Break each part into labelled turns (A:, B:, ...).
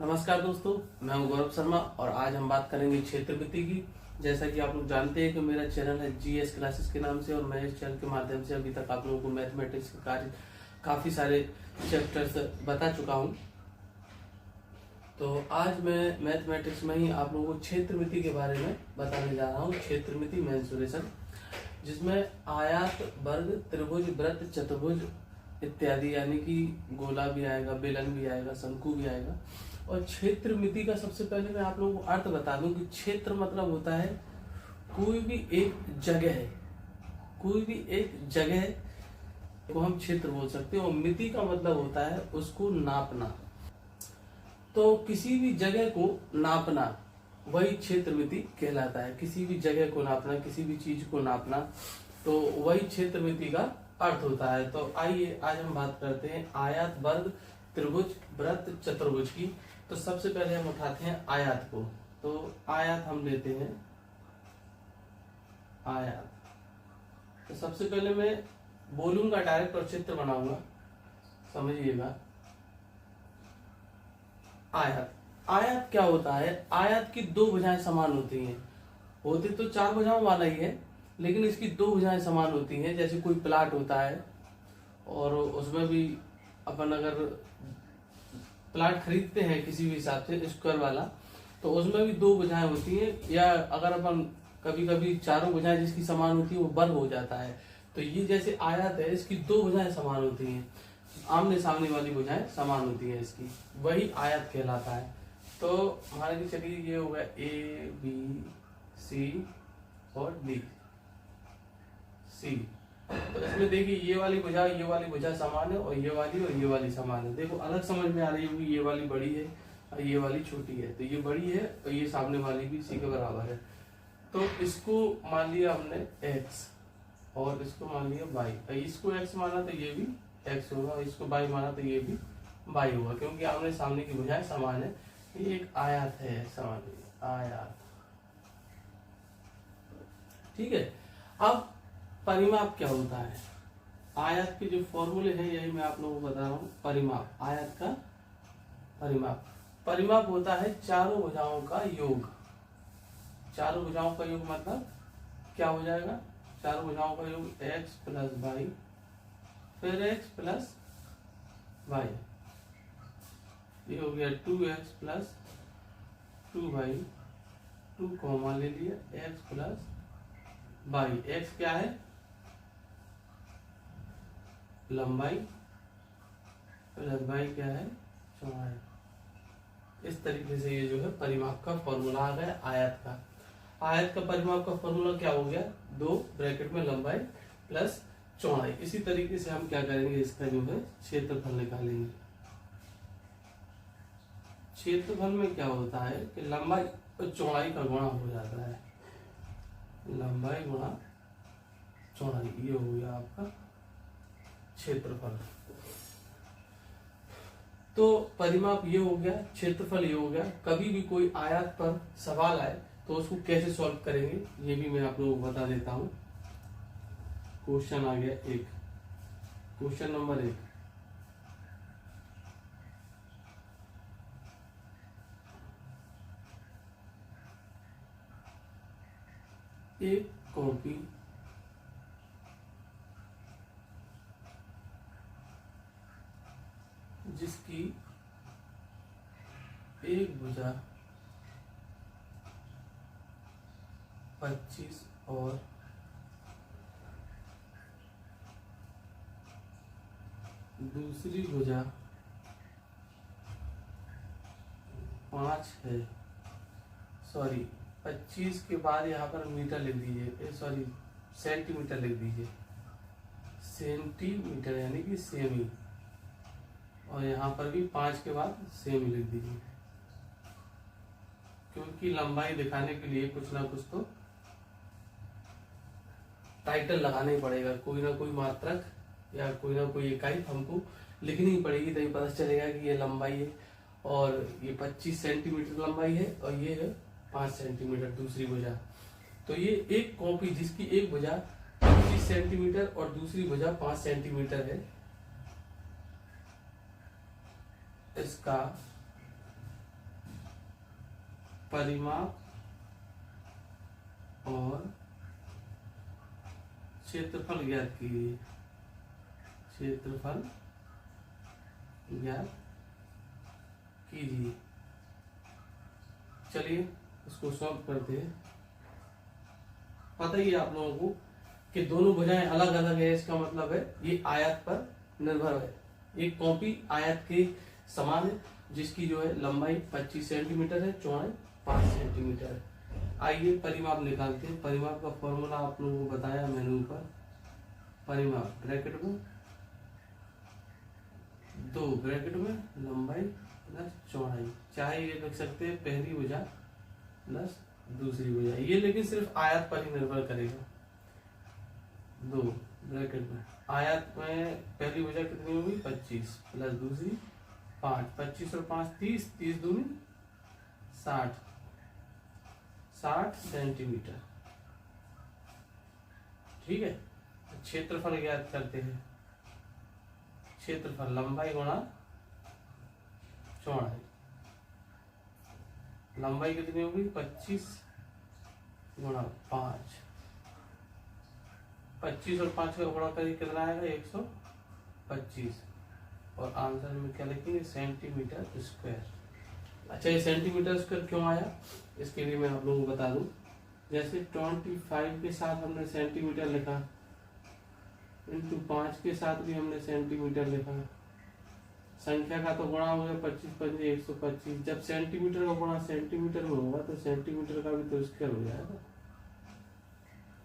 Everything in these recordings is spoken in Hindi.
A: नमस्कार दोस्तों, मैं हूं गौरव शर्मा और आज हम बात करेंगे क्षेत्रमिति की। जैसा कि आप लोग जानते हैं कि मेरा चैनल है जीएस क्लासेस के नाम से और मैं इस चैनल के माध्यम से अभी तक आप लोगों को मैथमेटिक्स के कार्य काफ़ी सारे चैप्टर्स बता चुका हूं। तो आज मैं मैथमेटिक्स में ही आप लोगों को क्षेत्रमिति के बारे में बताने जा रहा हूँ। क्षेत्रमिति मेंसुरेशन, जिसमें आयत, वर्ग, त्रिभुज, वृत्त, चतुर्भुज इत्यादि यानी कि गोला भी आएगा, बेलन भी आएगा, शंकु भी आएगा। और क्षेत्रमिति का सबसे पहले मैं आप लोगों को अर्थ बता दूं कि क्षेत्र मतलब होता है कोई भी एक जगह, कोई भी एक जगह को हम क्षेत्र बोल सकते हैं। और मिति का मतलब होता है उसको नापना। तो किसी भी जगह को नापना वही क्षेत्रमिति कहलाता है। किसी भी जगह को नापना, किसी भी चीज को नापना, तो वही क्षेत्रमिति का अर्थ होता है। तो आइए आज हम बात करते हैं आयत, वर्ग, त्रिभुज, वृत्त, चतुर्भुज की। तो सबसे पहले हम उठाते हैं आयत को। तो आयत हम लेते हैं आयत। तो सबसे पहले मैं बोलूंगा डायरेक्ट और चित्र बनाऊंगा, समझिएगा। आयत, आयत क्या होता है? आयत की दो भुजाएं समान होती हैं। होते तो चार भुजाओं वाला ही है, लेकिन इसकी दो भुजाएं समान होती हैं। जैसे कोई प्लाट होता है और उसमें भी अपन अगर प्लाट खरीदते हैं किसी भी हिसाब से स्क्वायर वाला, तो उसमें भी दो भुजाएं होती हैं। या अगर अपन कभी कभी चारों भुजाएं जिसकी समान होती है वो वर्ग हो जाता है। तो ये जैसे आयत है, इसकी दो भुजाएं समान होती हैं, आमने सामने वाली भुजाएं समान होती हैं इसकी, वही आयत कहलाता है। तो मान के चलिए ये होगा ए बी सी और डी सी। तो इसमें देखिए ये वाली भुजा समान है और ये वाली समान है। देखो अलग समझ में आ रही होगी, ये वाली बड़ी है और ये वाली छोटी है। तो ये बड़ी है और ये सामने वाली भी सी के बराबर है। तो इसको मान लिया हमने x और इसको मान लिया y। इसको x माना तो ये भी x होगा, इसको y माना तो ये भी y होगा, क्योंकि आमने सामने की भुजाएं समान है। ये एक आयत है, समझ आयत, ठीक है। अब परिमाप क्या होता है? आयत के जो फॉर्मूले हैं यही मैं आप लोगों को बता रहा हूँ। परिमाप, आयत का परिमाप होता है चारों भुजाओं का योग। चारों भुजाओं का योग मतलब क्या हो जाएगा? चारों भुजाओं का योग x प्लस वाई, फिर x प्लस वाई, ये हो गया 2x प्लस 2y, 2 कॉमा ले लिया, x प्लस वाई। x क्या है? लंबाई, प्लस वाई क्या है? चौड़ाई। इस तरीके से ये जो है परिमाप का फॉर्मूला आ गया आयत का। आयत का परिमाप का फॉर्मूला क्या हो गया? 2 ब्रैकेट में लंबाई प्लस चौड़ाई। इसी तरीके से हम क्या करेंगे, इसका जो है क्षेत्रफल निकालेंगे। क्षेत्रफल में क्या होता है कि लंबाई और चौड़ाई का गुणा हो जाता है। लंबाई गुणा चौड़ाई, ये हो गया आपका क्षेत्रफल। तो परिमाप ये हो गया, क्षेत्रफल ये हो गया। कभी भी कोई आयत पर सवाल आए तो उसको कैसे सॉल्व करेंगे ये भी मैं आप लोगों को बता देता हूं। क्वेश्चन आ गया एक, क्वेश्चन नंबर 1। एक कॉपी जिसकी एक भुजा 25 और दूसरी भुजा 5 है। सॉरी, 25 के बाद यहाँ पर मीटर लिख दीजिए, सॉरी सेंटीमीटर लिख दीजिए, सेंटीमीटर यानी कि सेमी। और यहाँ पर भी 5 के बाद सेमी लिख दीजिए, क्योंकि लंबाई दिखाने के लिए कुछ ना कुछ तो टाइटल लगाना ही पड़ेगा। कोई ना कोई मात्रक या कोई ना कोई इकाई हमको लिखनी ही पड़ेगी, तभी पता चलेगा कि ये लंबाई है और ये 25 सेंटीमीटर लंबाई है और ये है 5 सेंटीमीटर दूसरी भुजा। तो ये एक कॉपी जिसकी एक भुजा 25 सेंटीमीटर और दूसरी भुजा 5 सेंटीमीटर है, इसका परिमाप और क्षेत्रफल ज्ञात कीजिए। क्षेत्रफल ज्ञात कीजिए। चलिए इसको सॉल्व करते हैं। पता ही है आप लोगों को कि दोनों भुजाएं अलग अलग है, इसका मतलब है ये आयत पर निर्भर है। एक कॉपी आयत के समान है जिसकी जो है लंबाई 25 सेंटीमीटर है, चौड़ाई 5 सेंटीमीटर है। आइए परिमाप निकालते हैं। परिमाप का फॉर्मूला आप लोगों को बताया मैंने ऊपर। परिमाप ब्रैकेट में 2 ब्रैकेट में लंबाई प्लस चौड़ाई, चाहे ये लिख सकते हैं पहली भुजा प्लस दूसरी भुजा, ये लेकिन सिर्फ आयत पर ही निर्भर करेगा। 2 ब्रैकेट में आयत में पहली भुजा कितनी होगी 25 प्लस दूसरी 5, 25 और 5 30, 30 दूनी 60, 60 सेंटीमीटर। ठीक है, क्षेत्रफल ज्ञात करते हैं। क्षेत्रफल लंबाई गुणा चौड़ाई, लंबाई कितनी होगी 25 गुणा 5, 25 और 5 का गुणा करिए कितना आएगा 125, और आंसर में क्या लिखेंगे सेंटीमीटर स्क्वायर। अच्छा, ये सेंटीमीटर स्क्वायर क्यों आया इसके लिए मैं आप लोगों को बता दूं। जैसे 25 के साथ हमने सेंटीमीटर लिखा, इंटू 5 के साथ भी हमने सेंटीमीटर लिखा, संख्या का तो गुणा हो गया 25 5 125। जब सेंटीमीटर का गुणा सेंटीमीटर में होगा तो सेंटीमीटर का भी तो स्क्वायर हो जाएगा,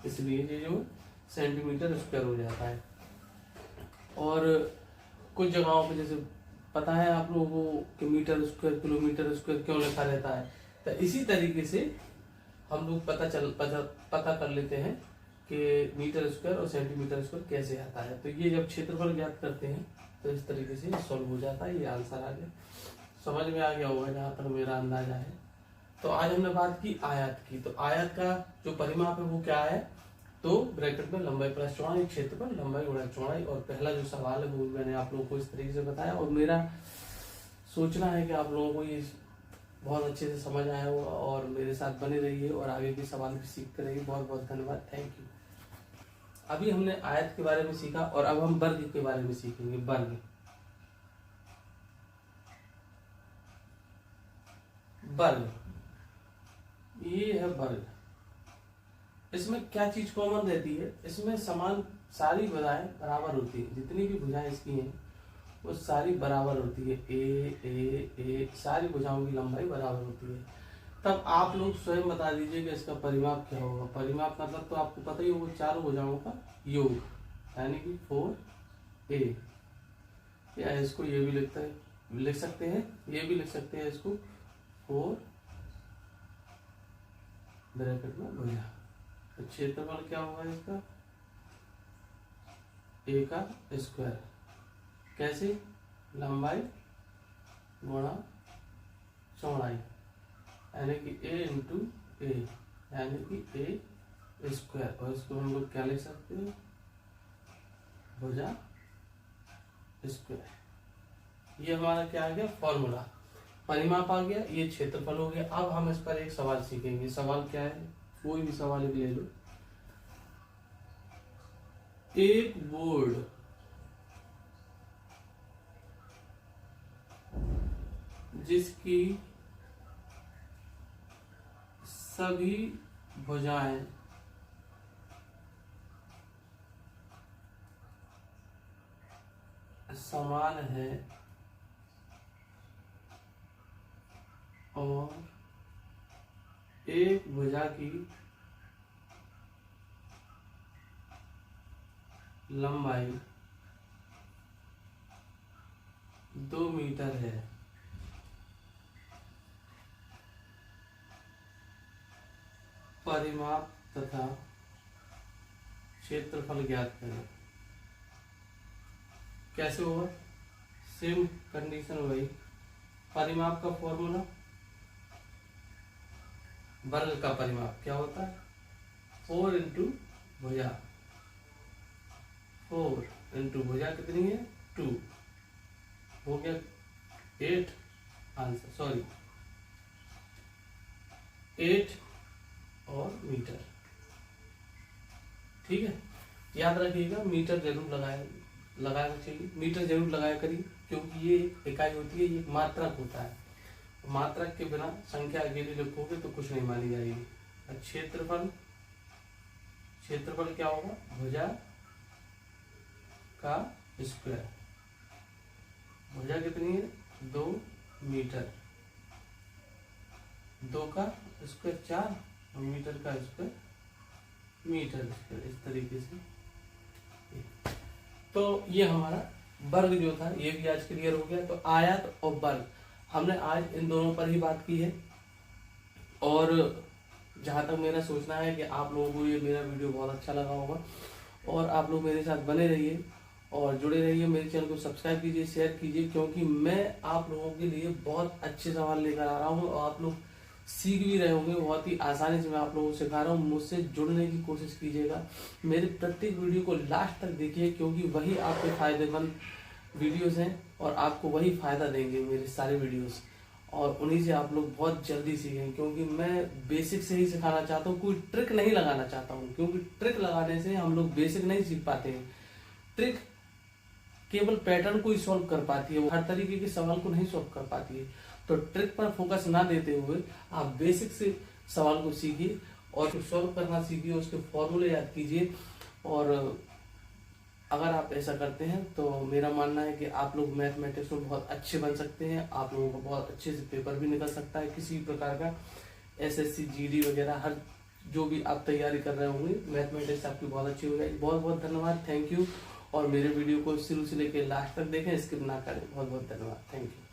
A: इसलिए ये जो सेंटीमीटर स्क्वायर हो जाता है। और कुछ जगहों पे जैसे पता है आप लोगों को कि मीटर स्क्वायर किलोमीटर स्क्वायर क्यों लिखा रहता है, तो इसी तरीके से हम लोग पता कर लेते हैं कि मीटर स्क्वायर और सेंटीमीटर स्क्वायर कैसे आता है। तो ये जब क्षेत्रफल ज्ञात करते हैं तो इस तरीके से सॉल्व हो जाता है। ये आंसर आ गया, समझ में आ गया होगा जहाँ तक मेरा अंदाजा है। तो आज हमने बात की आयत की। तो आयत का जो परिमाप है वो क्या है, तो ब्रैकेट में लंबाई प्लस चौड़ाई, क्षेत्रफल लंबाई गुणा चौड़ाई। और पहला जो सवाल है वो मैंने आप लोगों को इस तरीके से बताया, और मेरा सोचना है कि आप लोगों को ये बहुत अच्छे से समझ आया होगा, और मेरे साथ बने रहिए और आगे के सवाल भी सीखते रहिए। बहुत बहुत धन्यवाद, थैंक यू। अभी हमने आयत के बारे में सीखा और अब हम वर्ग के बारे में सीखेंगे। वर्ग, वर्ग ये है वर्ग। इसमें क्या चीज कॉमन रहती है, इसमें समान सारी भुजाएं बराबर होती है, जितनी भी भुजाएं इसकी हैं वो सारी बराबर होती है। ए सारी भुजाओं की लंबाई बराबर होती है। तब आप लोग स्वयं बता दीजिए कि इसका परिमाप क्या होगा। परिमाप मतलब तो आपको पता ही होगा, चारों भुजाओं का योग, यानी कि 4a। या इसको ये भी लिख सकते हैं, ये भी लिख सकते हैं इसको 4 ब्रैकेट में भुजा। तो क्षेत्रफल क्या होगा इसका, a का स्क्वायर। कैसे, लंबाई गुणा चौड़ाई, यानी कि a इंटू ए, यानी कि a स्क्वायर। और इसको हम लोग क्या लिख सकते हैं, भुजा स्क्वायर। ये हमारा क्या आ गया फॉर्मूला। परिमाप आ गया, ये क्षेत्रफल हो गया। अब हम इस पर एक सवाल सीखेंगे। सवाल क्या है, कोई भी सवाल ले लो। एक बोर्ड जिसकी सभी भुजाएं समान है और एक भुजा की लंबाई 2 मीटर है, परिमाप तथा क्षेत्रफल ज्ञात करें। कैसे होगा, सेम कंडीशन वही। परिमाप का फॉर्मूला, वर्ग का परिमाप क्या होता है 4 इंटू भुजा, 4 इंटू भुजा कितनी है 2, हो गया 8 आंसर, सॉरी 8 और मीटर। ठीक है, याद रखिएगा मीटर जरूर लगाना चाहिए, मीटर जरूर लगाया करिए, क्योंकि ये इकाई होती है, ये मात्रक होता है। मात्रक के बिना संख्या अकेले लिखोगे तो कुछ नहीं मानी जाएगी। क्षेत्रफल, क्षेत्रफल क्या होगा, भुजा का स्क्वायर। भुजा कितनी है, 2 मीटर, 2 का स्क्वायर 4 और मीटर का स्क्वायर मीटर स्क्वायर, इस तरीके से। तो ये हमारा वर्ग जो था ये भी आज क्लियर हो गया। तो आयत और वर्ग हमने आज इन दोनों पर ही बात की है। और जहाँ तक मेरा सोचना है कि आप लोगों को ये मेरा वीडियो बहुत अच्छा लगा होगा, और आप लोग मेरे साथ बने रहिए और जुड़े रहिए। मेरे चैनल को सब्सक्राइब कीजिए, शेयर कीजिए, क्योंकि मैं आप लोगों के लिए बहुत अच्छे सवाल लेकर आ रहा हूँ और आप लोग सीख भी रहे होंगे। बहुत ही आसानी से मैं आप लोगों को सिखा रहा हूँ। मुझसे जुड़ने की कोशिश कीजिएगा, मेरे प्रत्येक वीडियो को लास्ट तक देखिए, क्योंकि वही आपके फायदेमंद वीडियोस हैं और आपको वही फायदा देंगे मेरे सारे वीडियोस, और उन्हीं से आप लोग बहुत जल्दी सीखें। क्योंकि मैं बेसिक से ही सिखाना चाहता हूँ, कोई ट्रिक नहीं लगाना चाहता हूँ, क्योंकि ट्रिक लगाने से हम लोग बेसिक नहीं सीख पाते हैं। ट्रिक केवल पैटर्न को ही सॉल्व कर पाती है, वो हर तरीके के सवाल को नहीं सॉल्व कर पाती है। तो ट्रिक पर फोकस ना देते हुए आप बेसिक से सवाल को सीखिए और सॉल्व करना सीखिए, उसके फॉर्मूले याद कीजिए। और अगर आप ऐसा करते हैं तो मेरा मानना है कि आप लोग मैथमेटिक्स में बहुत अच्छे बन सकते हैं। आप लोगों को बहुत अच्छे से पेपर भी निकल सकता है, किसी भी प्रकार का SSC GD वगैरह, हर जो भी आप तैयारी कर रहे होंगे, मैथमेटिक्स आपकी बहुत अच्छी हो जाएगी। बहुत बहुत धन्यवाद, थैंक यू। और मेरे वीडियो को शुरू से लेकर लास्ट तक देखें, स्किप ना करें। बहुत बहुत धन्यवाद, थैंक यू।